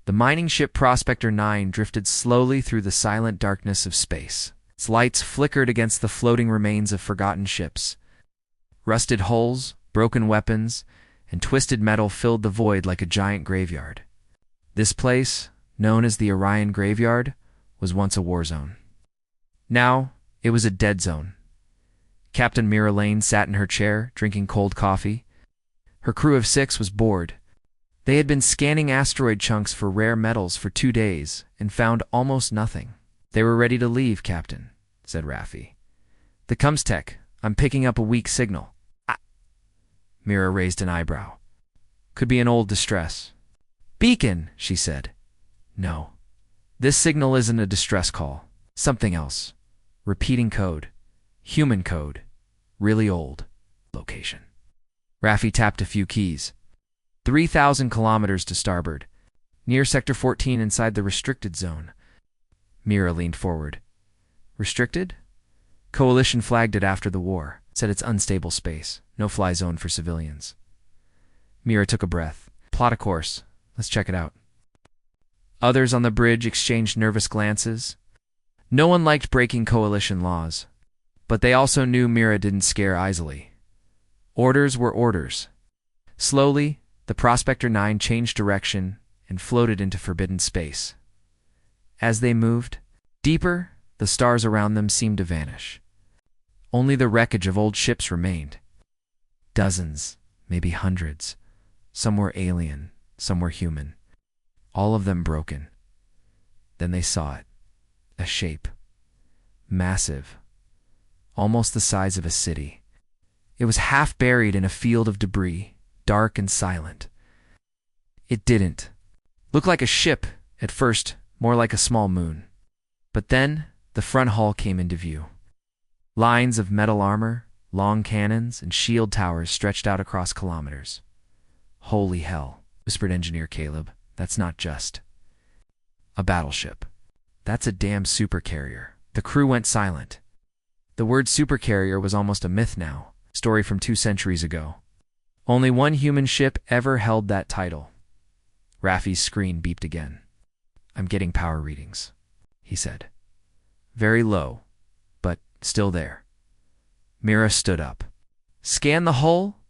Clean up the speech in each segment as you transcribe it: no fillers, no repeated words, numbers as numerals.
The mining ship Prospector 9 drifted slowly through the silent darkness of space. Its lights flickered against the floating remains of forgotten ships. Rusted hulls, broken weapons, and twisted metal filled the void like a giant graveyard. This place, known as the Orion Graveyard, was once a war zone. Now, it was a dead zone. Captain Mira Lane sat in her chair, drinking cold coffee. Her crew of 6 was bored. They had been scanning asteroid chunks for rare metals for 2 days and found almost nothing. "They were ready to leave, Captain," said Raffi. "The Comstech, I'm picking up a weak signal." Mira raised an eyebrow. "Could be an old distress." "Beacon," she said. "No. This signal isn't a distress call. Something else. Repeating code. Human code. Really old. Location." Raffi tapped a few keys. 3,000 kilometers to starboard. Near Sector 14 inside the restricted zone. Mira leaned forward. "Restricted?" "Coalition flagged it after the war. Said it's unstable space. No-fly zone for civilians." Mira took a breath. "Plot a course. Let's check it out." Others on the bridge exchanged nervous glances. No one liked breaking coalition laws, but they also knew Mira didn't scare easily. Orders were orders. Slowly, the Prospector 9 changed direction and floated into forbidden space. As they moved deeper, the stars around them seemed to vanish. Only the wreckage of old ships remained. Dozens, maybe hundreds. Some were alien, some were human. All of them broken. Then they saw it. A shape. Massive. Almost the size of a city. It was half buried in a field of debris, dark and silent. It didn't look like a ship at first, more like a small moon. But then the front hull came into view. Lines of metal armor, long cannons, and shield towers stretched out across kilometers. "Holy hell," whispered Engineer Caleb. "That's not just a battleship. That's a damn supercarrier." The crew went silent. The word supercarrier was almost a myth now, a story from 2 centuries ago. Only one human ship ever held that title. Raffi's screen beeped again. "I'm getting power readings," he said. "Very low, but still there." Mira stood up. "Scan the hull.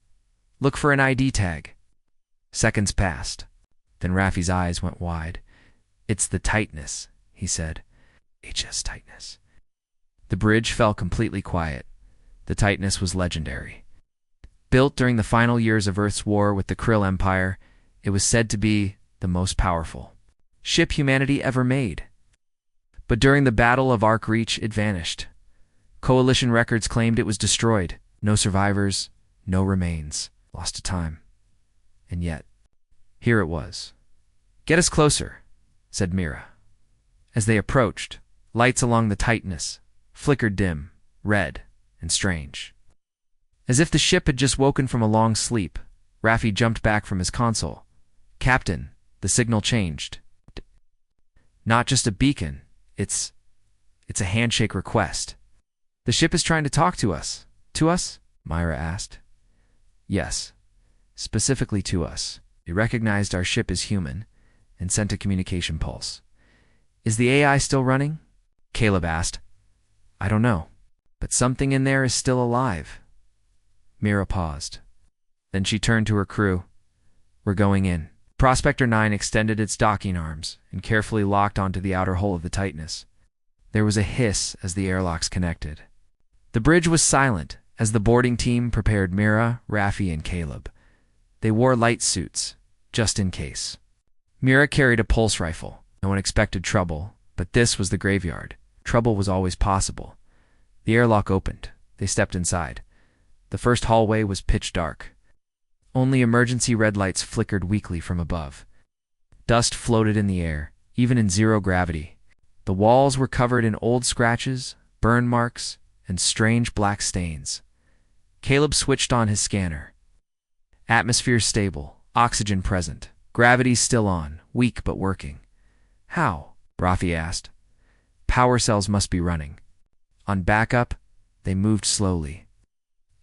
Look for an ID tag." Seconds passed. Then Raffi's eyes went wide. "It's the tightness," he said. "HS tightness." The bridge fell completely quiet. The tightness was legendary. Built during the final years of Earth's war with the Krill Empire, it was said to be the most powerful ship humanity ever made. But during the Battle of Arc Reach, it vanished. Coalition records claimed it was destroyed. No survivors, no remains. Lost to time. And yet, here it was. "Get us closer," said Mira. As they approached, lights along the tightness flickered dim, red, and strange. As if the ship had just woken from a long sleep, Raffi jumped back from his console. "Captain, the signal changed. Not just a beacon, it's a handshake request." "The ship is trying to talk to us." "To us?" Mira asked. "Yes, specifically to us. It recognized our ship as human and sent a communication pulse." "Is the AI still running?" Caleb asked. "I don't know, but something in there is still alive." Mira paused. Then she turned to her crew. "We're going in." Prospector 9 extended its docking arms and carefully locked onto the outer hull of the tightness. There was a hiss as the airlocks connected. The bridge was silent as the boarding team prepared Mira, Raffi, and Caleb. They wore light suits, just in case. Mira carried a pulse rifle. No one expected trouble, but this was the graveyard. Trouble was always possible. The airlock opened. They stepped inside. The first hallway was pitch dark. Only emergency red lights flickered weakly from above. Dust floated in the air, even in zero gravity. The walls were covered in old scratches, burn marks, and strange black stains. Caleb switched on his scanner. Atmosphere stable, oxygen present, gravity still on, weak but working. "How?" Raffi asked. "Power cells must be running." On backup, they moved slowly.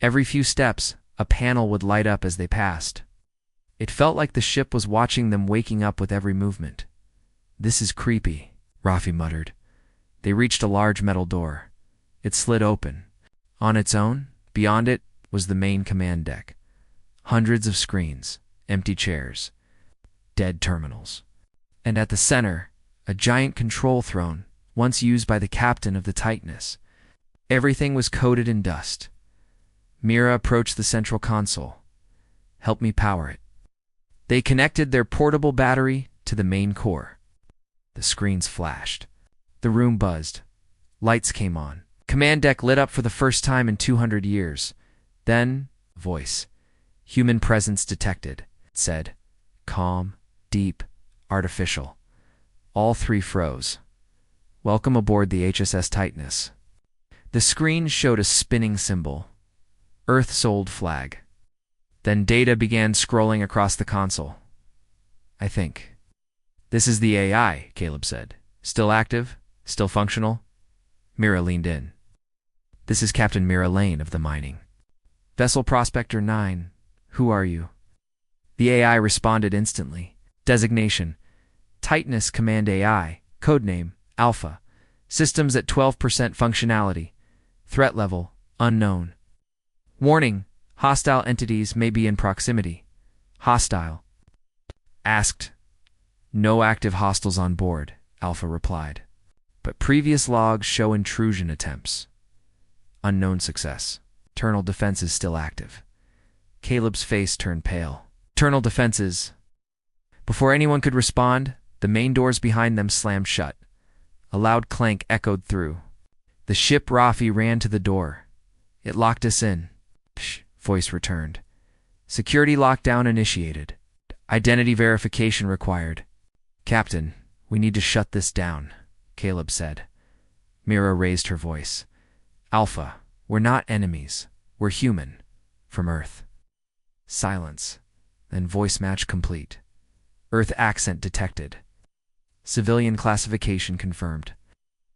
Every few steps, a panel would light up as they passed. It felt like the ship was watching them, waking up with every movement. This is creepy, Rafi muttered. They reached a large metal door. It slid open. On its own, beyond it, was the main command deck. Hundreds of screens, empty chairs, dead terminals. And at the center, a giant control throne, once used by the captain of the Titaness. Everything was coated in dust. Mira approached the central console. Help me power it. They connected their portable battery to the main core. The screens flashed. The room buzzed. Lights came on. Command deck lit up for the first time in 200 years. Then, voice. Human presence detected. It said, calm, deep, artificial. All three froze. Welcome aboard the HSS Titaness. The screen showed a spinning symbol. Earth's old flag. Then data began scrolling across the console. I think. This is the AI, Caleb said. Still active? Still functional? Mira leaned in. This is Captain Mira Lane of the mining. Vessel Prospector 9, who are you? The AI responded instantly. Designation: Titaness Command AI, codename Alpha. Systems at 12% functionality. Threat level unknown. Warning: hostile entities may be in proximity. Hostile. Asked. No active hostiles on board, Alpha replied. But previous logs show intrusion attempts. Unknown success. Internal defenses still active. Caleb's face turned pale. Internal defenses. Before anyone could respond, the main doors behind them slammed shut. A loud clank echoed through. The ship Rafi ran to the door. It locked us in. Psh, voice returned. Security lockdown initiated. Identity verification required. Captain, we need to shut this down, Caleb said. Mira raised her voice. Alpha, we're not enemies. We're human. From Earth. Silence. Then voice match complete. Earth accent detected. Civilian classification confirmed.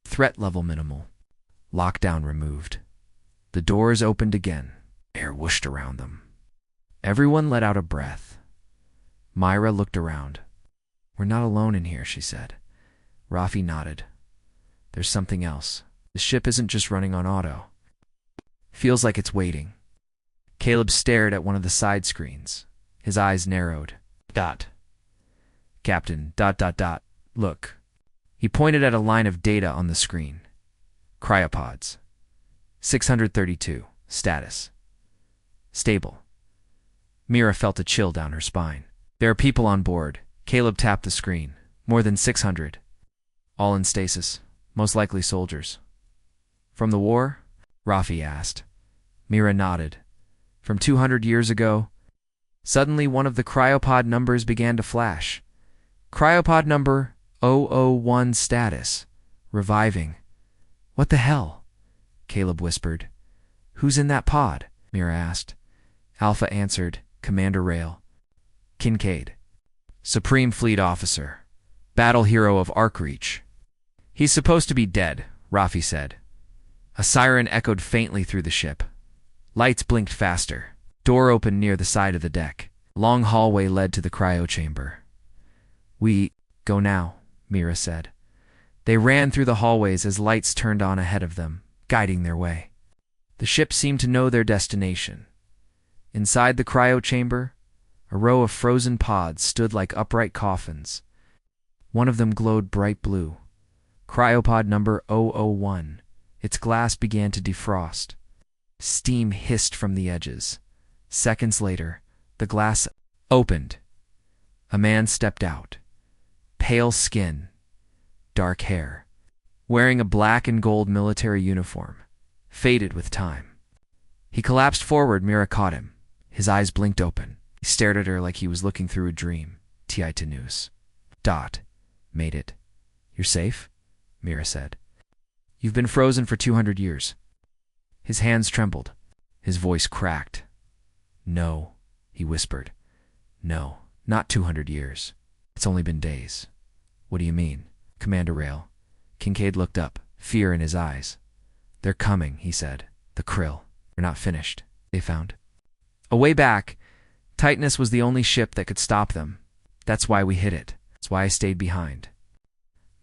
Threat level minimal. Lockdown removed. The doors opened again. Air whooshed around them. Everyone let out a breath. Myra looked around. We're not alone in here, she said. Rafi nodded. There's something else. The ship isn't just running on auto. Feels like it's waiting. Caleb stared at one of the side screens. His eyes narrowed. Captain, ... Look. He pointed at a line of data on the screen. Cryopods. 632. Status. Stable. Mira felt a chill down her spine. There are people on board. Caleb tapped the screen. More than 600. All in stasis. Most likely soldiers. From the war? Rafi asked. Mira nodded. From 200 years ago? Suddenly one of the cryopod numbers began to flash. Cryopod number 001 status. Reviving. What the hell? Caleb whispered. Who's in that pod? Mira asked. Alpha answered. Commander Rail. Kincaid. Supreme Fleet Officer. Battle hero of Arcreach. He's supposed to be dead, Rafi said. A siren echoed faintly through the ship. Lights blinked faster. Door opened near the side of the deck. Long hallway led to the cryo chamber. We go now, Mira said. They ran through the hallways as lights turned on ahead of them, guiding their way. The ship seemed to know their destination. Inside the cryo chamber, a row of frozen pods stood like upright coffins. One of them glowed bright blue. Cryopod number 001. Its glass began to defrost. Steam hissed from the edges. Seconds later, the glass opened. A man stepped out. Pale skin, dark hair, wearing a black and gold military uniform, faded with time. He collapsed forward. Mira caught him. His eyes blinked open. He stared at her like he was looking through a dream. Titanus. Made it. You're safe? Mira said. You've been frozen for 200 years. His hands trembled. His voice cracked. No, he whispered. No, not 200 years. It's only been days. What do you mean? Commander Rail. Kincaid looked up, fear in his eyes. They're coming, he said. The Krill. They're not finished. They found. A way back, Titanus was the only ship that could stop them. That's why we hit it. That's why I stayed behind.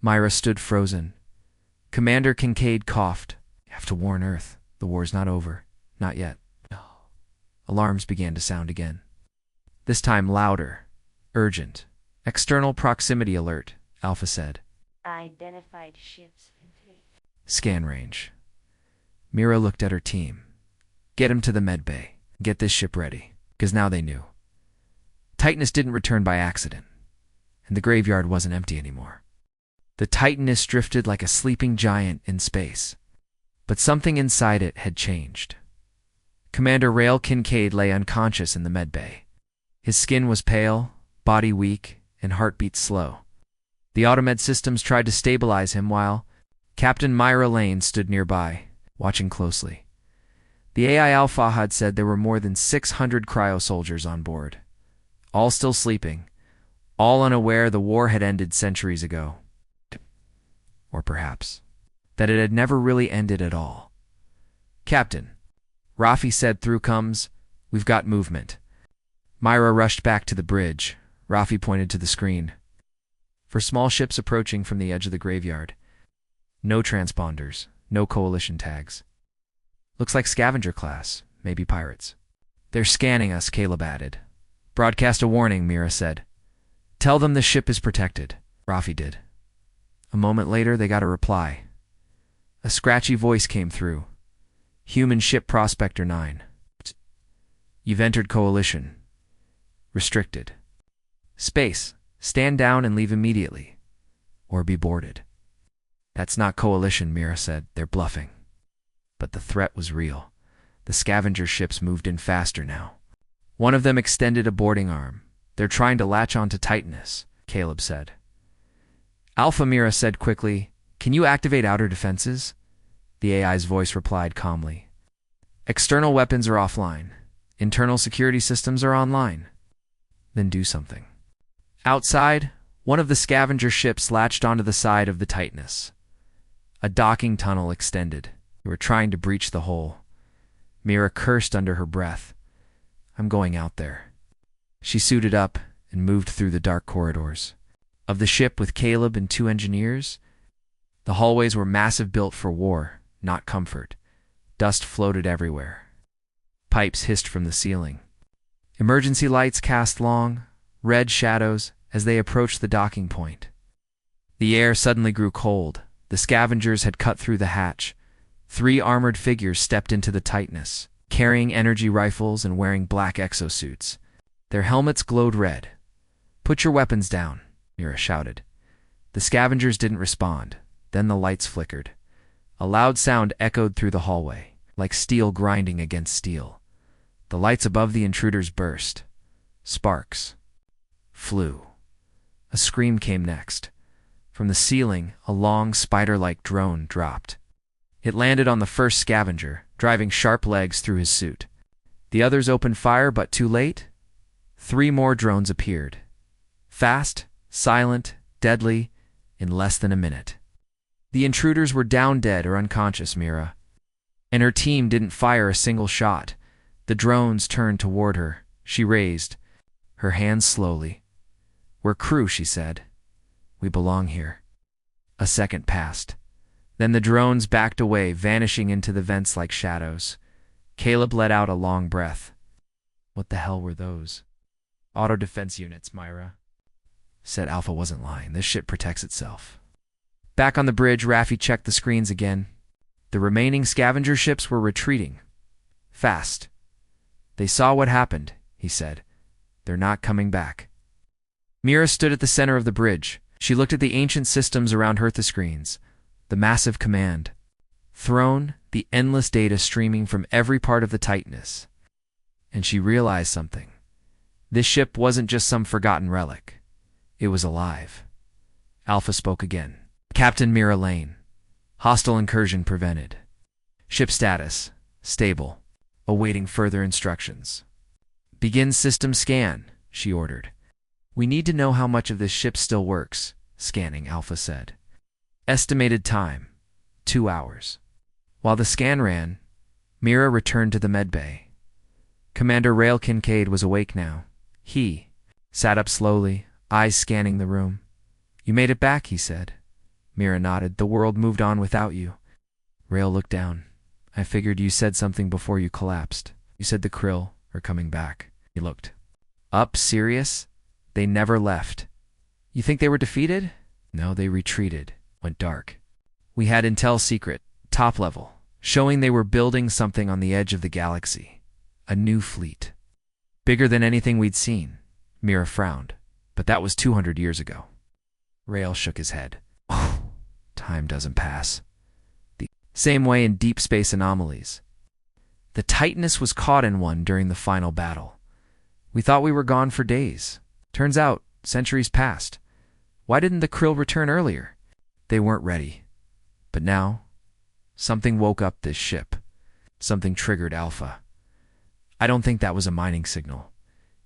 Myra stood frozen. Commander Kincaid coughed. "You have to warn Earth. The war's not over. Not yet." No. Alarms began to sound again. This time louder. Urgent. "External proximity alert," Alpha said. Identified ships. "Scan range." Mira looked at her team. "Get him to the med bay. Get this ship ready." Because now they knew. Titanus didn't return by accident, and the graveyard wasn't empty anymore. The Titanus drifted like a sleeping giant in space, but something inside it had changed. Commander Rail Kincaid lay unconscious in the med bay. His skin was pale, body weak, and heartbeat slow. The automed systems tried to stabilize him while Captain Myra Lane stood nearby, watching closely. The AI Alpha had said there were more than 600 cryo-soldiers on board, all still sleeping, all unaware the war had ended centuries ago. Or perhaps that it had never really ended at all. "Captain," Rafi said through comms, "we've got movement." Myra rushed back to the bridge. Rafi pointed to the screen. For small ships approaching from the edge of the graveyard. No transponders, no coalition tags. "Looks like scavenger class, maybe pirates." "They're scanning us," Caleb added. "Broadcast a warning," Mira said. "Tell them the ship is protected." Rafi did. A moment later, they got a reply. A scratchy voice came through. "Human ship Prospector 9. You've entered coalition. Restricted. Space. Stand down and leave immediately. Or be boarded." "That's not coalition," Mira said. "They're bluffing." But the threat was real. The scavenger ships moved in faster now. One of them extended a boarding arm. "They're trying to latch onto Titanus," Caleb said. "Alpha," Mira said quickly, "can you activate outer defenses?" The AI's voice replied calmly. "External weapons are offline. Internal security systems are online." "Then do something." Outside, one of the scavenger ships latched onto the side of the Titanus. A docking tunnel extended. They were trying to breach the hole. Mira cursed under her breath. "I'm going out there." She suited up and moved through the dark corridors. Of the ship with Caleb and 2 engineers, the hallways were massive, built for war, not comfort. Dust floated everywhere. Pipes hissed from the ceiling. Emergency lights cast long, red shadows as they approached the docking point. The air suddenly grew cold. The scavengers had cut through the hatch. 3 armored figures stepped into the Titanus, carrying energy rifles and wearing black exosuits. Their helmets glowed red. "Put your weapons down," Mira shouted. The scavengers didn't respond. Then the lights flickered. A loud sound echoed through the hallway, like steel grinding against steel. The lights above the intruders burst. Sparks flew. A scream came next. From the ceiling, a long, spider-like drone dropped. It landed on the first scavenger, driving sharp legs through his suit. The others opened fire, but too late. 3 more drones appeared. Fast, silent, deadly, in less than a minute. The intruders were down dead or unconscious, Mira. And her team didn't fire a single shot. The drones turned toward her. She raised her hands slowly. "We're crew," she said. "We belong here." A second passed. Then the drones backed away, vanishing into the vents like shadows. Caleb let out a long breath. "What the hell were those?" "Auto defense units, Myra," said Alpha. Wasn't lying. This ship protects itself. Back on the bridge, Raffi checked the screens again. The remaining scavenger ships were retreating. Fast. "They saw what happened," he said. "They're not coming back." Mira stood at the center of the bridge. She looked at the ancient systems around her, the screens, the massive command throne, the endless data streaming from every part of the Titanus. And she realized something. This ship wasn't just some forgotten relic. It was alive. Alpha spoke again. "Captain Mira Lane. Hostile incursion prevented. Ship status, stable. Awaiting further instructions." "Begin system scan," she ordered. "We need to know how much of this ship still works." "Scanning," Alpha said. "Estimated time, 2 hours." While the scan ran, Mira returned to the medbay. Commander Rail Kincaid was awake now. He sat up slowly, eyes scanning the room. "You made it back," he said. Mira nodded. The world moved on without you. Rail looked down. I figured you said something before you collapsed. You said the krill are coming back. He looked up. Serious? They never left. You think they were defeated? No, they retreated. Went dark. We had intel secret, top level, showing they were building something on the edge of the galaxy. A new fleet. Bigger than anything we'd seen. Mira frowned. But that was 200 years ago. Rail shook his head. Oh, time doesn't pass. The same way in deep space anomalies. The Titanus was caught in one during the final battle. We thought we were gone for days. Turns out, centuries passed. Why didn't the krill return earlier? They weren't ready. But now, something woke up this ship. Something triggered Alpha. I don't think that was a mining signal.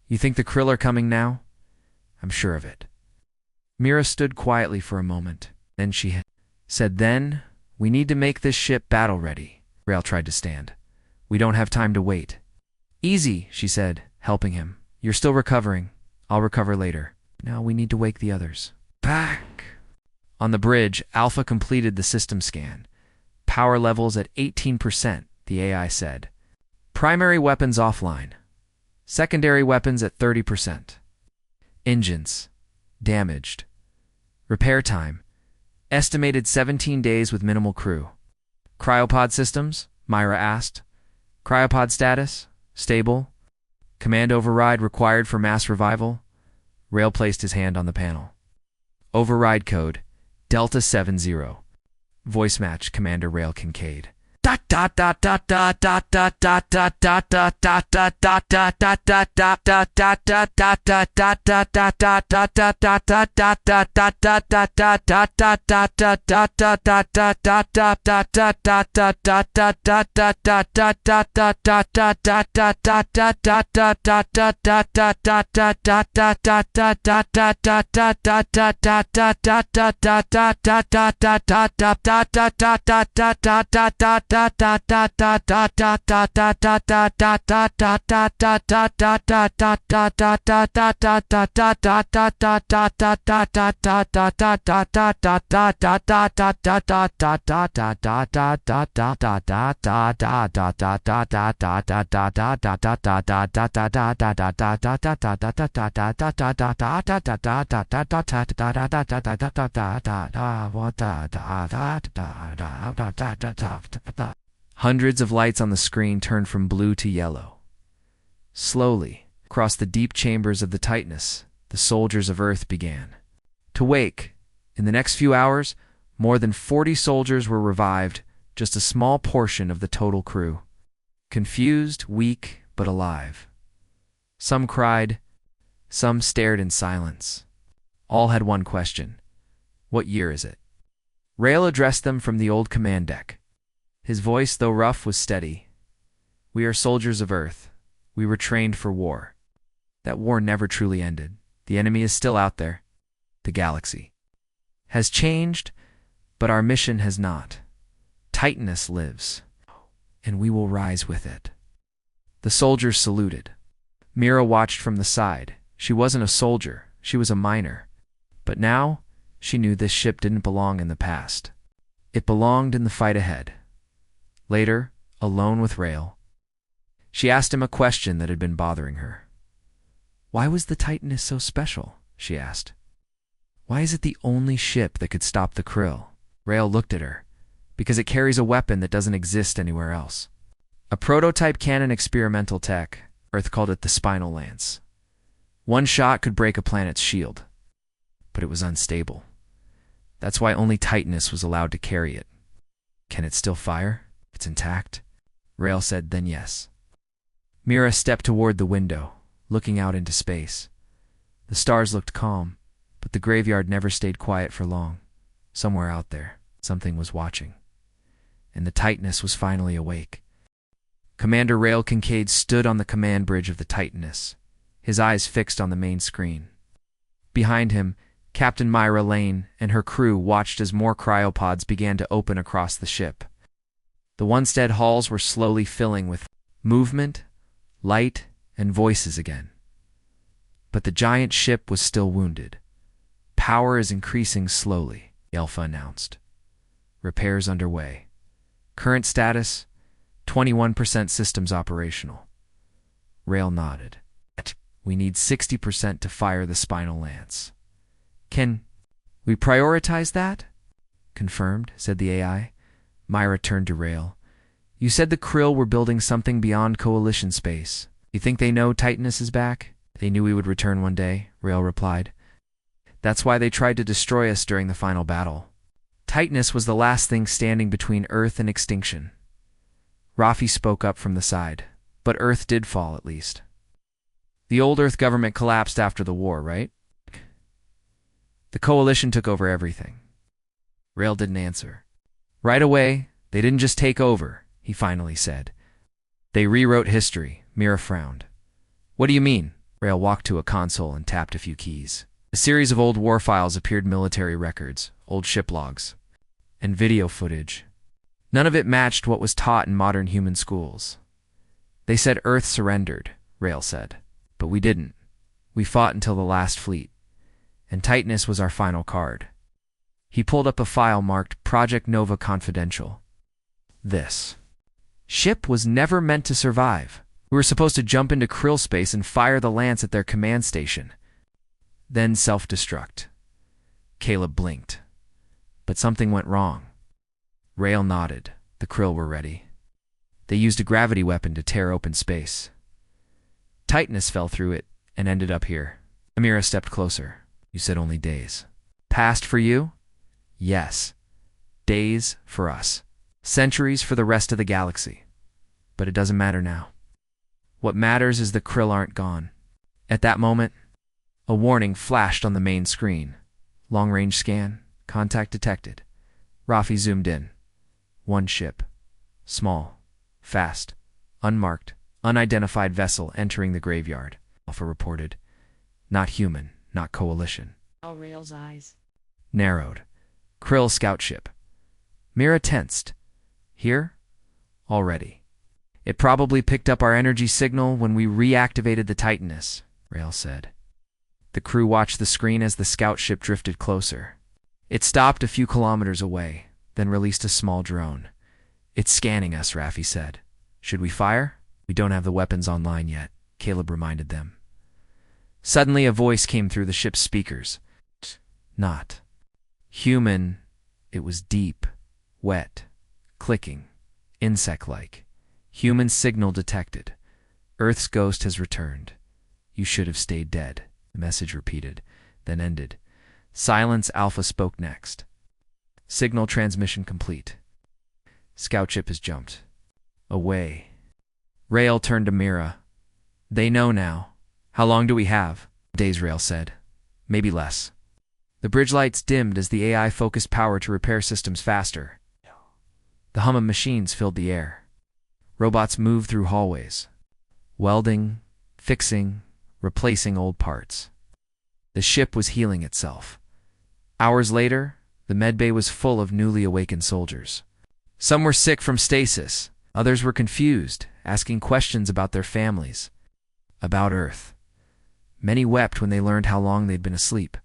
You think the krill are coming now? I'm sure of it. Mira stood quietly for a moment. Then she said, Then, we need to make this ship battle-ready. Rail tried to stand. We don't have time to wait. Easy, she said, helping him. You're still recovering. I'll recover later. Now we need to wake the others. Back! On the bridge, Alpha completed the system scan. Power levels at 18%, the AI said. Primary weapons offline. Secondary weapons at 30%. Engines. Damaged. Repair time. Estimated 17 days with minimal crew. Cryopod systems? Myra asked. Cryopod status? Stable. Command override required for mass revival? Rail placed his hand on the panel. Override code, Delta 70. Voice match, Commander Rail Kincaid. Hundreds of lights on the screen turned from blue to yellow. Slowly, across the deep chambers of the Titanus, the soldiers of Earth began to wake. In the next few hours, more than 40 soldiers were revived, just a small portion of the total crew. Confused, weak, but alive. Some cried, some stared in silence. All had one question. What year is it? Rail addressed them from the old command deck. His voice, though rough, was steady. We are soldiers of Earth. We were trained for war. That war never truly ended. The enemy is still out there. The galaxy has changed, but our mission has not. Titanus lives, and we will rise with it. The soldiers saluted. Mira watched from the side. She wasn't a soldier. She was a miner. But now, she knew this ship didn't belong in the past. It belonged in the fight ahead. Later, alone with Rail, she asked him a question that had been bothering her. Why was the Titanus so special? She asked. Why is it the only ship that could stop the krill? Rail looked at her. Because it carries a weapon that doesn't exist anywhere else. A prototype cannon experimental tech. Earth called it the spinal lance. One shot could break a planet's shield. But it was unstable. That's why only Titanus was allowed to carry it. Can it still fire? It's intact? Rail said, then yes. Mira stepped toward the window, looking out into space. The stars looked calm, but the graveyard never stayed quiet for long. Somewhere out there, something was watching. And the Titanus was finally awake. Commander Rail Kincaid stood on the command bridge of the Titanus, his eyes fixed on the main screen. Behind him, Captain Myra Lane and her crew watched as more cryopods began to open across the ship. The Onstead halls were slowly filling with movement, light, and voices again. But the giant ship was still wounded. Power is increasing slowly. Alpha announced. Repairs underway. Current status, 21% systems operational. Rail nodded. We need 60% to fire the spinal lance. Can we prioritize that? Confirmed, said the AI. Myra turned to Rail. You said the Krill were building something beyond Coalition space. You think they know Titanus is back? They knew we would return one day, Rail replied. That's why they tried to destroy us during the final battle. Titanus was the last thing standing between Earth and extinction. Rafi spoke up from the side. But Earth did fall, at least. The old Earth government collapsed after the war, right? The Coalition took over everything. Rail didn't answer. Right away, they didn't just take over, he finally said. They rewrote history, Mira frowned. What do you mean? Rail walked to a console and tapped a few keys. A series of old war files appeared, military records, old ship logs, and video footage. None of it matched what was taught in modern human schools. They said Earth surrendered, Rail said. But we didn't. We fought until the last fleet. And Titanus was our final card. He pulled up a file marked Project Nova Confidential. This ship was never meant to survive. We were supposed to jump into Krill space and fire the lance at their command station. Then self-destruct. Caleb blinked. But something went wrong. Rail nodded. The Krill were ready. They used a gravity weapon to tear open space. Titanus fell through it and ended up here. Amira stepped closer. You said only days. Past for you? Yes. Days for us. Centuries for the rest of the galaxy. But it doesn't matter now. What matters is the Krill aren't gone. At that moment, a warning flashed on the main screen. Long-range scan. Contact detected. Rafi zoomed in. One ship. Small. Fast. Unmarked. Unidentified vessel entering the graveyard. Alpha reported. Not human. Not Coalition. Rail's eyes Narrowed. Krill scout ship. Mira tensed. Here? Already. It probably picked up our energy signal when we reactivated the Titanus, Rail said. The crew watched the screen as the scout ship drifted closer. It stopped a few kilometers away, then released a small drone. It's scanning us, Rafi said. Should we fire? We don't have the weapons online yet, Caleb reminded them. Suddenly a voice came through the ship's speakers. Not human. It was deep, wet, clicking, insect-like. Human signal detected. Earth's ghost has returned. You should have stayed dead, the message repeated, then ended. Silence. Alpha spoke next. Signal transmission complete. Scout ship has jumped. Away. Rail turned to Mira. They know now. How long do we have? Days, Rail said. Maybe less. The bridge lights dimmed as the AI focused power to repair systems faster. The hum of machines filled the air. Robots moved through hallways, welding, fixing, replacing old parts. The ship was healing itself. Hours later, the medbay was full of newly awakened soldiers. Some were sick from stasis. Others were confused, asking questions about their families, about Earth. Many wept when they learned how long they'd been asleep.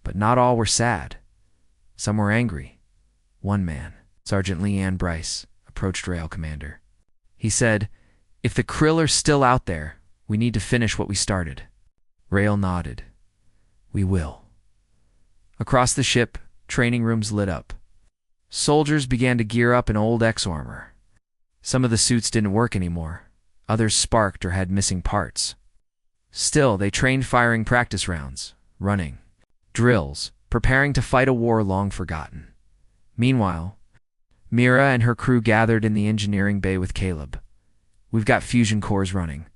But not all were sad. Some were angry. One man, Sergeant Leanne Bryce, approached Rail Commander. He said, "If the Krill are still out there, we need to finish what we started." Rail nodded. "We will." Across the ship, training rooms lit up. Soldiers began to gear up in old X-armor. Some of the suits didn't work anymore. Others sparked or had missing parts. Still, they trained firing practice rounds, running, drills, preparing to fight a war long forgotten. Meanwhile, Mira and her crew gathered in the engineering bay with Caleb. "We've got fusion cores running."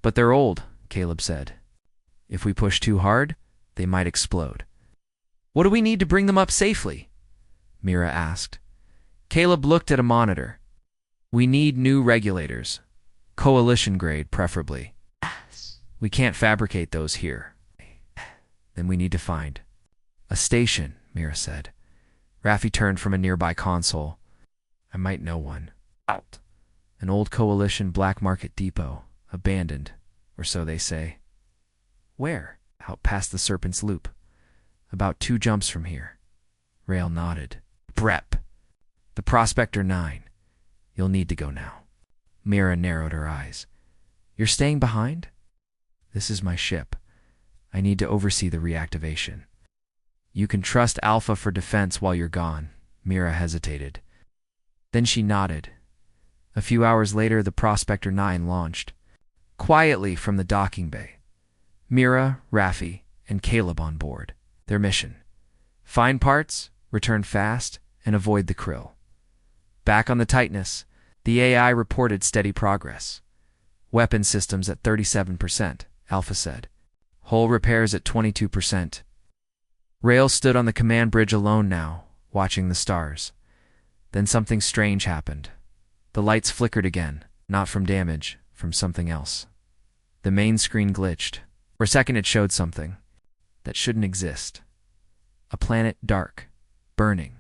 "But they're old," Caleb said. "If we push too hard, they might explode." "What do we need to bring them up safely?" Mira asked. Caleb looked at a monitor. "We need new regulators. Coalition grade, preferably. We can't fabricate those here." "Then we need to find a station," Mira said. Rafi turned from a nearby console. "I might know one. Out. An old Coalition black market depot, abandoned, or so they say." "Where?" "Out past the Serpent's Loop. About 2 jumps from here." Rail nodded. Brep. The Prospector 9. You'll need to go now. Mira narrowed her eyes. You're staying behind? This is my ship. I need to oversee the reactivation. You can trust Alpha for defense while you're gone. Mira hesitated. Then she nodded. A few hours later, the Prospector 9 launched. Quietly from the docking bay. Mira, Raffi, and Caleb on board. Their mission: find parts, return fast, and avoid the krill. Back on the Titanus, the AI reported steady progress. Weapon systems at 37%, Alpha said. Hull repairs at 22%. Rail stood on the command bridge alone now, watching the stars. Then something strange happened. The lights flickered again, not from damage, from something else. The main screen glitched. For a second it showed something that shouldn't exist. A planet dark, burning,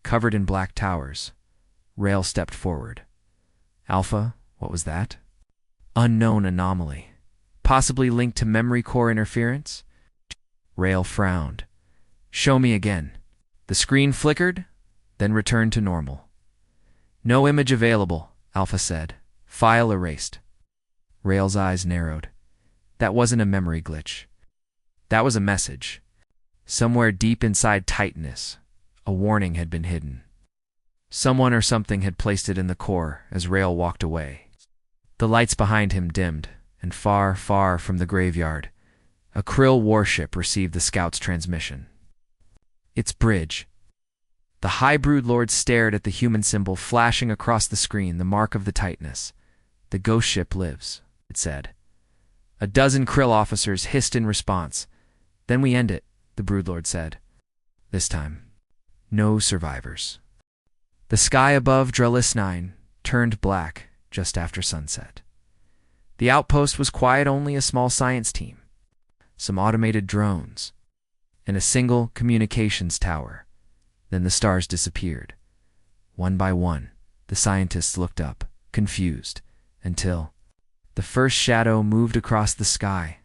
covered in black towers. Rail stepped forward. Alpha, what was that? Unknown anomaly. Possibly linked to memory core interference? Rail frowned. Show me again. The screen flickered, then returned to normal. No image available, Alpha said. File erased. Rail's eyes narrowed. That wasn't a memory glitch. That was a message. Somewhere deep inside Titanus, a warning had been hidden. Someone or something had placed it in the core as Rail walked away. The lights behind him dimmed, and far, far from the graveyard, a krill warship received the scout's transmission. Its bridge. The High Broodlord stared at the human symbol flashing across the screen, the mark of the Titanus. The ghost ship lives, it said. A dozen krill officers hissed in response. Then we end it, the Broodlord said. This time, no survivors. The sky above Dralis 9 turned black just after sunset. The outpost was quiet, only a small science team, some automated drones, and a single communications tower. Then the stars disappeared. One by one, the scientists looked up, confused, until the first shadow moved across the sky.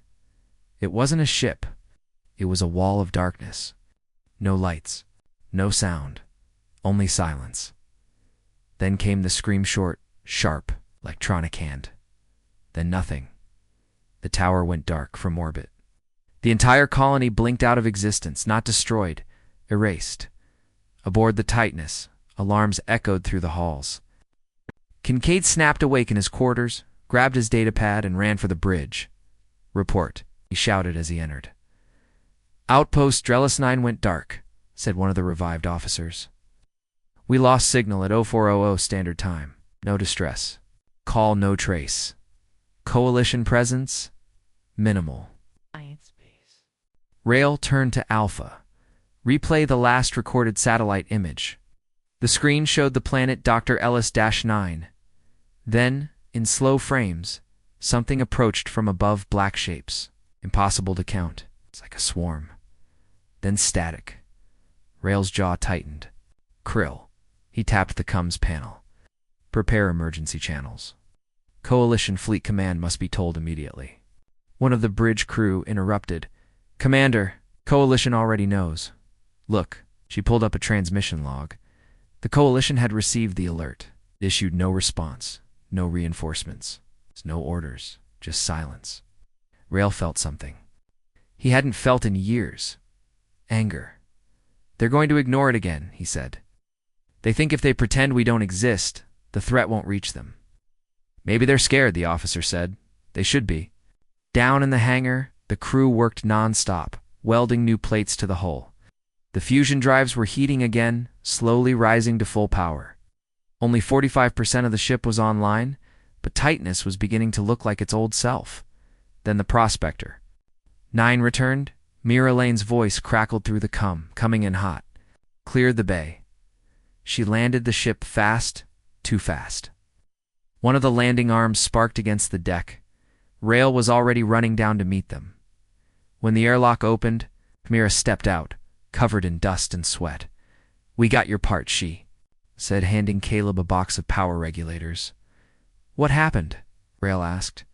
It wasn't a ship. It was a wall of darkness. No lights, no sound, only silence. Then came the scream, short, sharp, electronic hand. Then nothing. The tower went dark from orbit. The entire colony blinked out of existence, not destroyed, erased. Aboard the Titanus, alarms echoed through the halls. Kincaid snapped awake in his quarters, grabbed his datapad, and ran for the bridge. Report, he shouted as he entered. Outpost Dralis 9 went dark, said one of the revived officers. We lost signal at 0400 Standard Time. No distress. Call no trace. Coalition presence? Minimal. Science base. Rail turned to Alpha. Replay the last recorded satellite image. The screen showed the planet Dr. Ellis-9. Then, in slow frames, something approached from above, black shapes. Impossible to count. It's like a swarm. Then static. Rail's jaw tightened. Krill. He tapped the comms panel. Prepare emergency channels. Coalition Fleet Command must be told immediately. One of the bridge crew interrupted. Commander, Coalition already knows. Look, she pulled up a transmission log. The Coalition had received the alert. It issued no response, no reinforcements, no orders, just silence. Rail felt something he hadn't felt in years. Anger. They're going to ignore it again, he said. They think if they pretend we don't exist, the threat won't reach them. Maybe they're scared, the officer said. They should be. Down in the hangar, the crew worked non-stop, welding new plates to the hull. The fusion drives were heating again, slowly rising to full power. Only 45% of the ship was online, but Titanus was beginning to look like its old self. Then the Prospector 9 returned. Mira Lane's voice crackled through the coming in hot. Cleared the bay. She landed the ship fast, too fast. One of the landing arms sparked against the deck. Rail was already running down to meet them. When the airlock opened, Mira stepped out, covered in dust and sweat. We got your part, she said, handing Caleb a box of power regulators. What happened? Rail asked.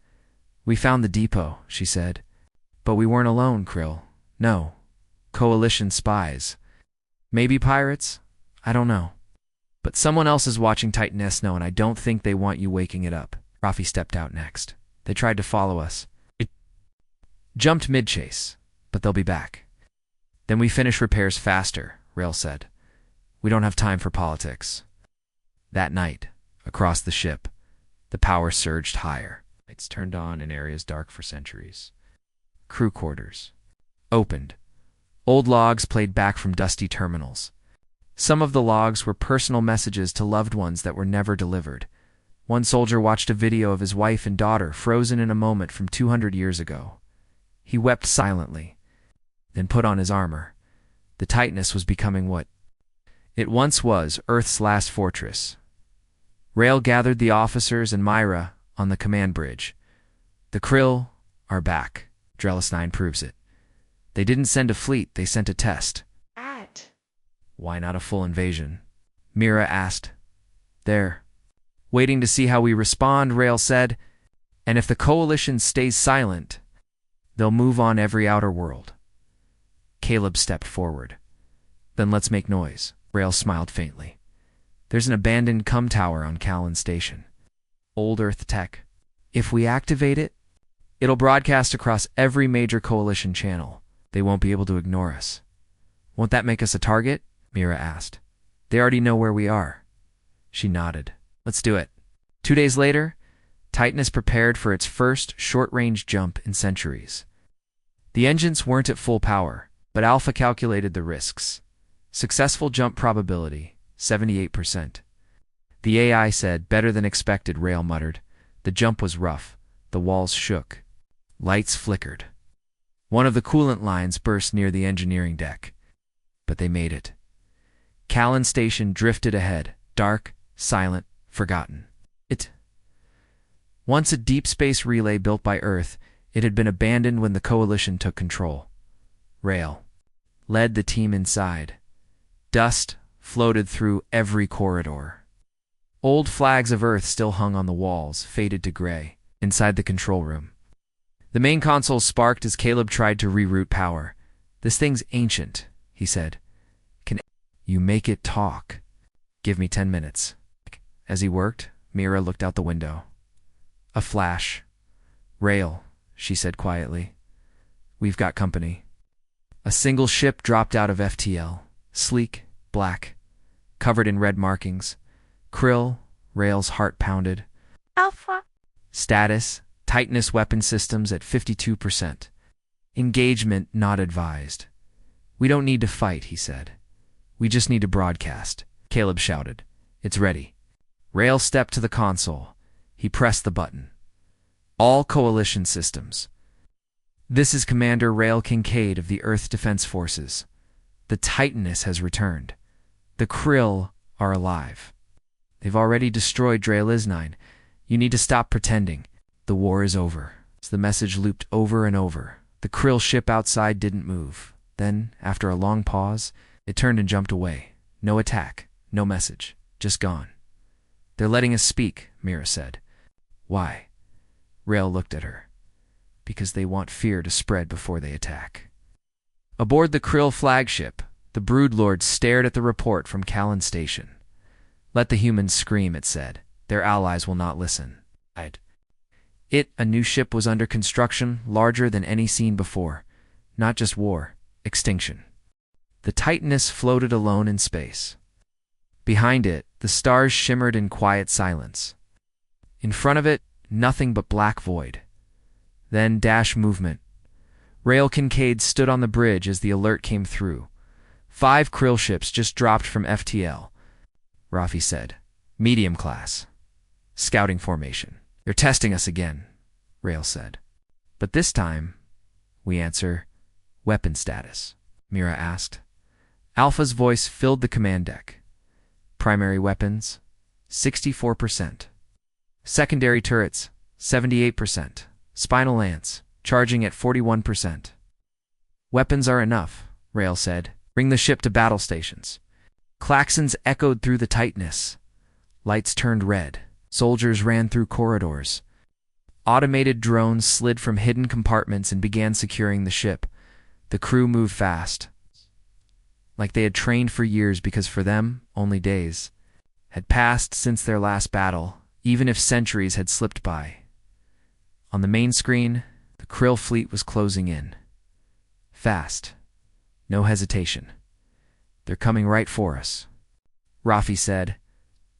We found the depot, she said. But we weren't alone, Krill. No. Coalition spies. Maybe pirates? I don't know. But someone else is watching Titan S-No, and I don't think they want you waking it up. Rafi stepped out next. They tried to follow us. It jumped mid-chase, but they'll be back. Then we finish repairs faster, Rail said. We don't have time for politics. That night, across the ship, the power surged higher. Lights turned on in areas dark for centuries. Crew quarters opened. Old logs played back from dusty terminals. Some of the logs were personal messages to loved ones that were never delivered. One soldier watched a video of his wife and daughter frozen in a moment from 200 years ago. He wept silently, then put on his armor. The Titanus was becoming what it once was, Earth's last fortress. Rail gathered the officers and Myra on the command bridge. The Krill are back. Drellis 9 proves it. They didn't send a fleet, they sent a test. Why not a full invasion? Mira asked. They're waiting to see how we respond, Rail said. And if the coalition stays silent, they'll move on every outer world. Caleb stepped forward. Then let's make noise. Rail smiled faintly. There's an abandoned cum tower on Callan Station. Old Earth tech. If we activate it, it'll broadcast across every major coalition channel. They won't be able to ignore us. Won't that make us a target? Mira asked. They already know where we are. She nodded. Let's do it. 2 days later, Titanus prepared for its first short-range jump in centuries. The engines weren't at full power, but Alpha calculated the risks. Successful jump probability, 78%. The AI said, better than expected, Rail muttered. The jump was rough. The walls shook. Lights flickered. One of the coolant lines burst near the engineering deck. But they made it. Callan Station drifted ahead, dark, silent, forgotten. Once a deep space relay built by Earth, it had been abandoned when the Coalition took control. Rail led the team inside. Dust floated through every corridor. Old flags of Earth still hung on the walls, faded to gray, inside the control room. The main console sparked as Caleb tried to reroute power. This thing's ancient, he said. Can you make it talk? Give me 10 minutes. As he worked, Mira looked out the window. A flash. Rail, she said quietly. We've got company. A single ship dropped out of FTL, sleek, black, covered in red markings. Krill, Rail's heart pounded. Alpha. Status, Titanus weapon systems at 52%. Engagement not advised. We don't need to fight, he said. We just need to broadcast. Caleb shouted. It's ready. Rail stepped to the console. He pressed the button. All Coalition systems. This is Commander Rail Kincaid of the Earth Defense Forces. The Titanus has returned. The Krill are alive. They've already destroyed Drellis 9. You need to stop pretending. The war is over. The message looped over and over. The Krill ship outside didn't move. Then, after a long pause, it turned and jumped away. No attack, no message, just gone. They're letting us speak, Mira said. Why? Rail looked at her. Because they want fear to spread before they attack. Aboard the Krill flagship, the Broodlord stared at the report from Callan Station. Let the humans scream, it said. Their allies will not listen. A new ship was under construction, larger than any seen before. Not just war, extinction. The Titanus floated alone in space. Behind it, the stars shimmered in quiet silence. In front of it, nothing but black void. Then dash movement. Rail Kincaid stood on the bridge as the alert came through. 5 Krill ships just dropped from FTL. Rafi said. Medium class. Scouting formation. They're testing us again, Rail said. But this time, we answer, weapon status, Mira asked. Alpha's voice filled the command deck. Primary weapons, 64%. Secondary turrets, 78%. Spinal lance, charging at 41%. Weapons are enough, Rail said. Bring the ship to battle stations. Klaxons echoed through the Titanus. Lights turned red. Soldiers ran through corridors. Automated drones slid from hidden compartments and began securing the ship. The crew moved fast. like they had trained for years because for them, only days had passed since their last battle, even if centuries had slipped by. On the main screen, the Krill fleet was closing in. Fast. No hesitation. They're coming right for us. Rafi said.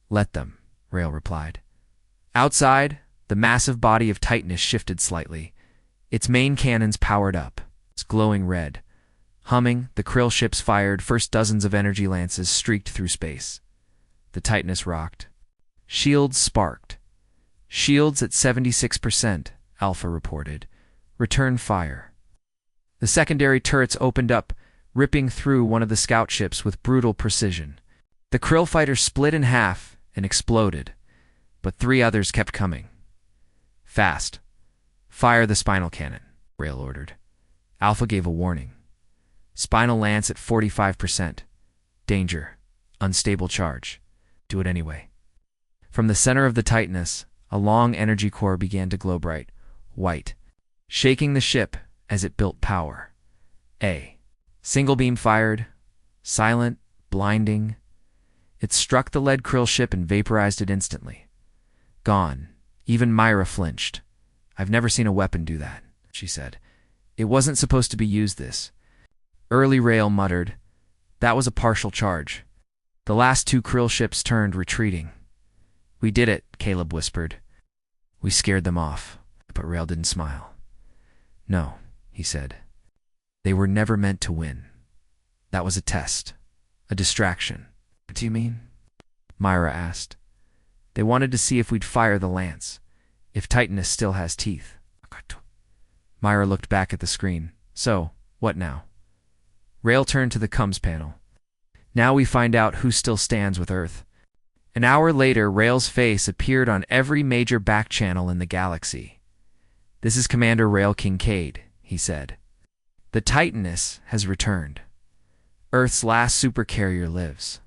Let them, Rail replied. Outside, the massive body of Titanus shifted slightly. Its main cannons powered up, its glowing red. Humming, the Krill ships fired first dozens of energy lances streaked through space. The Titanus rocked. Shields sparked. Shields at 76%, Alpha reported. Return fire. The secondary turrets opened up, ripping through one of the scout ships with brutal precision. The Krill fighter split in half and exploded, but 3 others kept coming. Fast. Fire the spinal cannon, Rail ordered. Alpha gave a warning. Spinal lance at 45%. Danger. Unstable charge. Do it anyway. From the center of the Titanus, a long energy core began to glow bright, white, shaking the ship as it built power. Single beam fired. Silent, blinding. It struck the lead Krill ship and vaporized it instantly. Gone. Even Myra flinched. I've never seen a weapon do that, she said. It wasn't supposed to be used this. Early Rail muttered. That was a partial charge. The last 2 Krill ships turned, retreating. We did it, Caleb whispered. We scared them off, but Rail didn't smile. No, he said. They were never meant to win. That was a test. A distraction. What do you mean? Myra asked. They wanted to see if we'd fire the lance, if Titanus still has teeth. Myra looked back at the screen. So, what now? Rail turned to the comms panel. Now we find out who still stands with Earth. An hour later, Rail's face appeared on every major back channel in the galaxy. This is Commander Rail Kincaid, he said. The Titanus has returned. Earth's last supercarrier lives.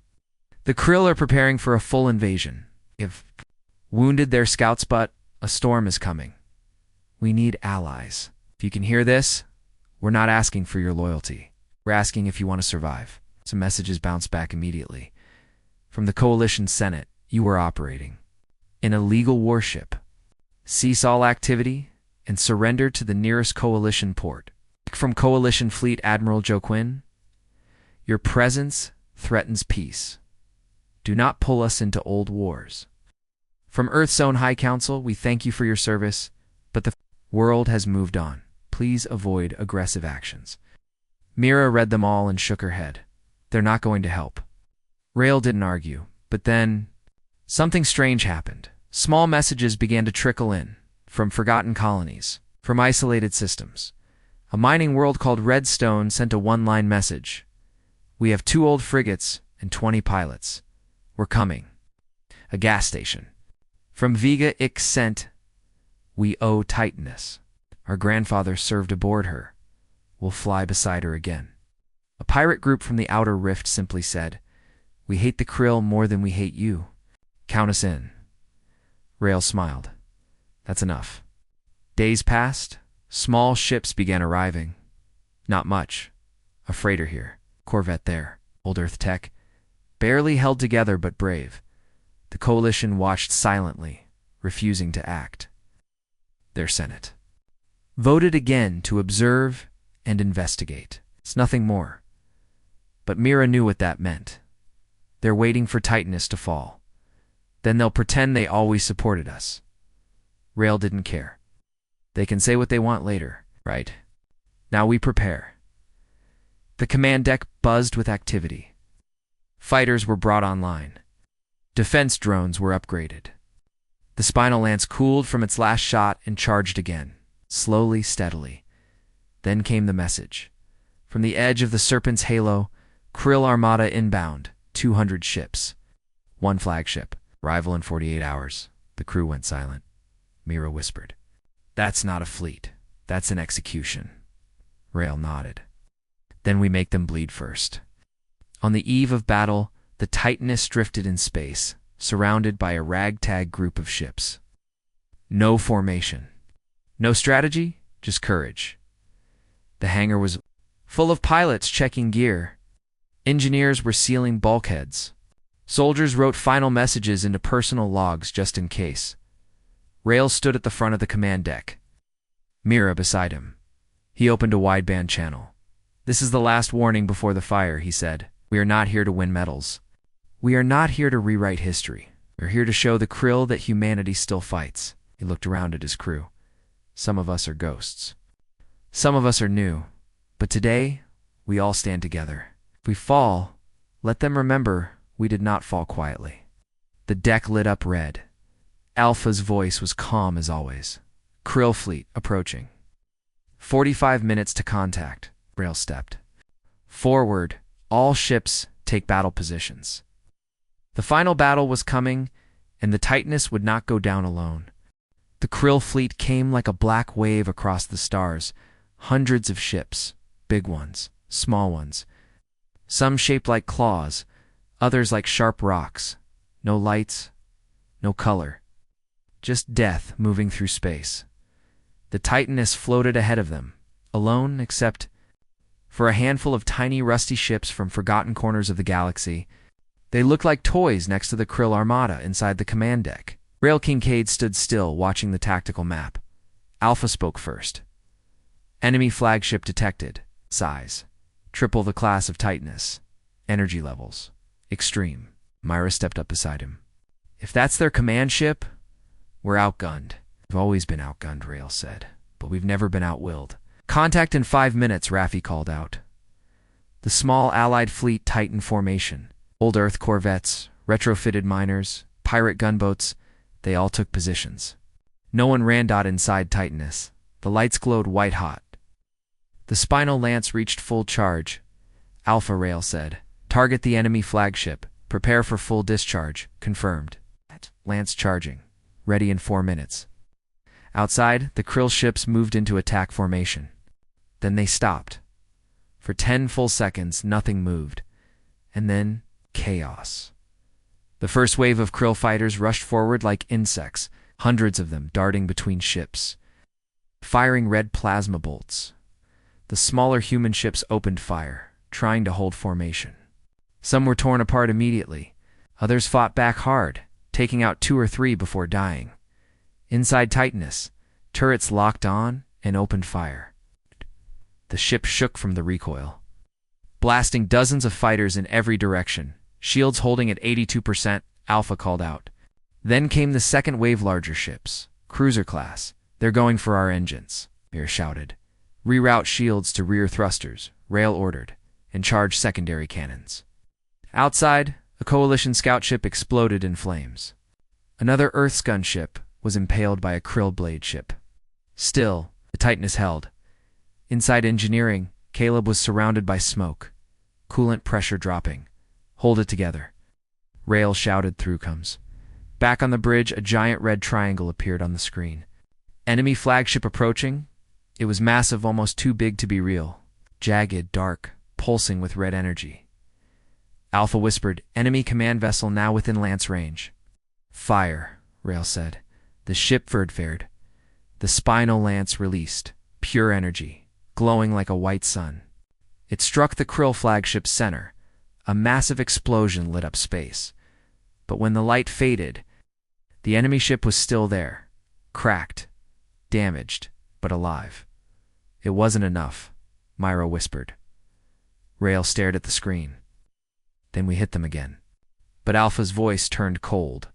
The Krill are preparing for a full invasion. If wounded their scouts, but a storm is coming. We need allies. If you can hear this, we're not asking for your loyalty. We're asking if you want to survive. Some messages bounced back immediately. From the Coalition Senate, you were operating an illegal warship. Cease all activity and surrender to the nearest Coalition port. From Coalition Fleet Admiral Joaquin, your presence threatens peace. Do not pull us into old wars. From Earth's own High Council, we thank you for your service, but the world has moved on. Please avoid aggressive actions. Mira read them all and shook her head. They're not going to help. Rail didn't argue, but then something strange happened. Small messages began to trickle in, from forgotten colonies, from isolated systems. A mining world called Redstone sent a one-line message. We have 2 old frigates and 20 pilots. We're coming. A gas station. From Vega Ix sent, we owe Titanus. Our grandfather served aboard her. We'll fly beside her again. A pirate group from the Outer Rift simply said, we hate the Krill more than we hate you. Count us in. Rail smiled. That's enough. Days passed. Small ships began arriving. Not much. A freighter here. Corvette there. Old Earth tech. Barely held together but brave. The Coalition watched silently, refusing to act. Their Senate voted again to observe and investigate. It's nothing more. But Mira knew what that meant. They're waiting for Titanus to fall. Then they'll pretend they always supported us. Rail didn't care. They can say what they want later, right? Now we prepare. The command deck buzzed with activity. Fighters were brought online. Defense drones were upgraded. The spinal lance cooled from its last shot and charged again, slowly, steadily. Then came the message. From the edge of the Serpent's halo, Krill Armada inbound, 200 ships. 1 flagship. Arrival in 48 hours. The crew went silent. Mira whispered. That's not a fleet. That's an execution. Rail nodded. Then we make them bleed first. On the eve of battle, the Titanus drifted in space, surrounded by a ragtag group of ships. No formation. No strategy, just courage. The hangar was full of pilots checking gear. Engineers were sealing bulkheads. Soldiers wrote final messages into personal logs just in case. Rail stood at the front of the command deck. Mira beside him. He opened a wideband channel. "This is the last warning before the fire," he said. "We are not here to win medals. We are not here to rewrite history. We're here to show the Krill that humanity still fights." He looked around at his crew. "Some of us are ghosts. Some of us are new. But today, we all stand together. If we fall, let them remember we did not fall quietly." The deck lit up red. Alpha's voice was calm as always. "Krill fleet approaching. 45 minutes to contact." Rail stepped. "Forward. All ships take battle positions." The final battle was coming, and the Titaness would not go down alone. The Krill fleet came like a black wave across the stars. Hundreds of ships, big ones, small ones. Some shaped like claws, others like sharp rocks. No lights, no color. Just death moving through space. The Titaness floated ahead of them, alone except for a handful of tiny rusty ships from forgotten corners of the galaxy. They looked like toys next to the Krill armada inside the command deck. Rail Kincaid stood still, watching the tactical map. Alpha spoke first. "Enemy flagship detected. Size. Triple the class of Titaness. Energy levels. Extreme." Myra stepped up beside him. "If that's their command ship, we're outgunned." "We've always been outgunned," Rail said, "but we've never been outwilled." "Contact in 5 minutes," Raffi called out. The small Allied fleet tightened formation. Old Earth corvettes, retrofitted miners, pirate gunboats, they all took positions. No one ran dot inside Titaness. The lights glowed white-hot. The spinal lance reached full charge. "Alpha," Rail said. "Target the enemy flagship. Prepare for full discharge." "Confirmed." Lance charging. "Ready in 4 minutes." Outside, the Krill ships moved into attack formation. Then they stopped. For 10 full seconds, nothing moved. And then, chaos. The first wave of Krill fighters rushed forward like insects, hundreds of them darting between ships, firing red plasma bolts. The smaller human ships opened fire, trying to hold formation. Some were torn apart immediately. Others fought back hard, taking out 2 or 3 before dying. Inside Titaness, turrets locked on and opened fire. The ship shook from the recoil, blasting dozens of fighters in every direction. "Shields holding at 82%, Alpha called out. Then came the second wave, larger ships. "Cruiser class. They're going for our engines," Mir shouted. "Reroute shields to rear thrusters," Rail ordered, "and charge secondary cannons." Outside, a coalition scout ship exploded in flames. Another Earth's gunship was impaled by a Krill blade ship. Still, the Titaness held. Inside engineering, Caleb was surrounded by smoke, coolant pressure dropping. "Hold it together," Rail shouted through coms. Back on the bridge, a giant red triangle appeared on the screen. "Enemy flagship approaching." It was massive, almost too big to be real. Jagged, dark, pulsing with red energy. Alpha whispered, "Enemy command vessel now within lance range." "Fire," Rail said. The ship fared. The spinal lance released, pure energy, glowing like a white sun. It struck the Krill flagship's center. A massive explosion lit up space. But when the light faded, the enemy ship was still there, cracked, damaged, but alive. "It wasn't enough," Myra whispered. Rail stared at the screen. "Then we hit them again." But Alpha's voice turned cold.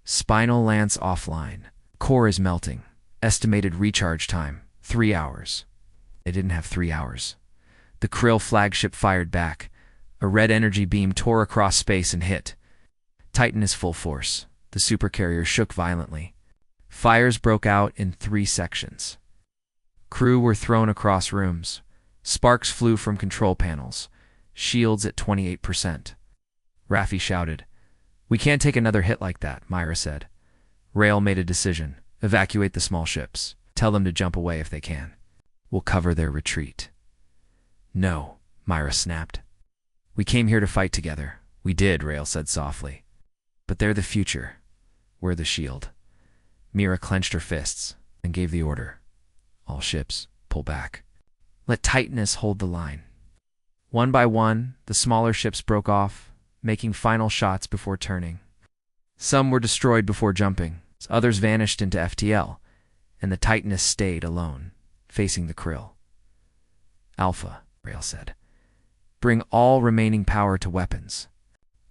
"Spinal lance offline. Core is melting. Estimated recharge time, 3 hours." They didn't have 3 hours. The Krill flagship fired back. A red energy beam tore across space and hit. Titaness full force. The Supercarrier shook violently. Fires broke out in 3 sections. Crew were thrown across rooms. Sparks flew from control panels. Shields at 28%. Raffi shouted. "We can't take another hit like that," Myra said. Rail made a decision. "Evacuate the small ships. Tell them to jump away if they can. We'll cover their retreat." "No," Myra snapped. "We came here to fight together." "We did," Rail said softly. "But they're the future. We're the shield." Mira clenched her fists and gave the order. "All ships, pull back. Let Titaness hold the line. One by one, the smaller ships broke off, making final shots before turning. Some were destroyed before jumping, others vanished into FTL, and the Titaness stayed alone, facing the Krill. Alpha, Rail said. Bring all remaining power to weapons.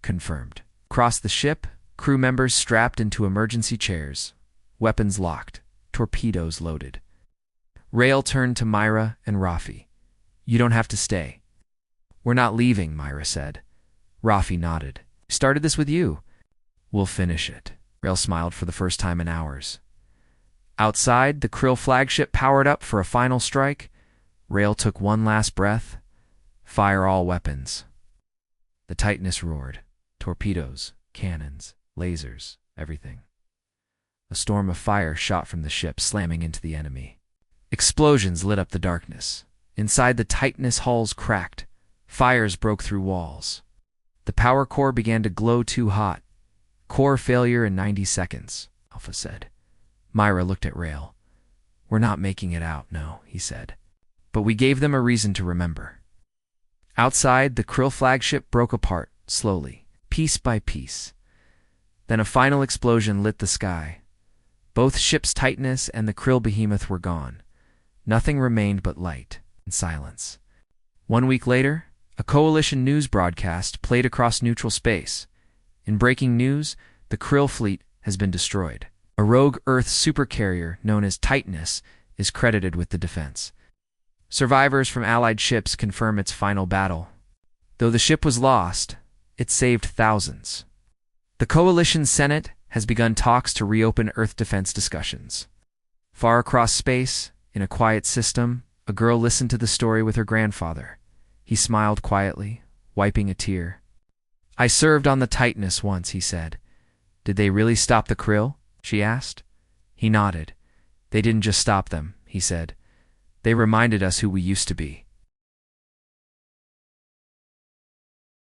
Confirmed. Across the ship, crew members strapped into emergency chairs, weapons locked, torpedoes loaded. Rail turned to Myra and Rafi. You don't have to stay. We're not leaving, Myra said. Rafi nodded. Started this with you. We'll finish it. Rail smiled for the first time in hours. Outside, the Krill flagship powered up for a final strike. Rail took one last breath. Fire all weapons. The Titaness roared. Torpedoes, cannons, lasers, everything. A storm of fire shot from the ship, slamming into the enemy. Explosions lit up the darkness. Inside, the Titaness hulls cracked. Fires broke through walls. The power core began to glow too hot. Core failure in 90 seconds, Alpha said. Myra looked at Rail. We're not making it out, no, he said. But we gave them a reason to remember. Outside, the Krill flagship broke apart, slowly, piece by piece. Then a final explosion lit the sky. Both ships' Titaness and the Krill behemoth were gone. Nothing remained but light and silence. 1 week later, a coalition news broadcast played across neutral space. In breaking news, the Krill fleet has been destroyed. A rogue Earth supercarrier known as Titaness is credited with the defense. Survivors from Allied ships confirm its final battle. Though the ship was lost, it saved thousands. The Coalition Senate has begun talks to reopen Earth defense discussions. Far across space, in a quiet system, a girl listened to the story with her grandfather. He smiled quietly, wiping a tear. I served on the Titaness once, he said. Did they really stop the Krill? She asked. He nodded. They didn't just stop them, he said. They reminded us who we used to be.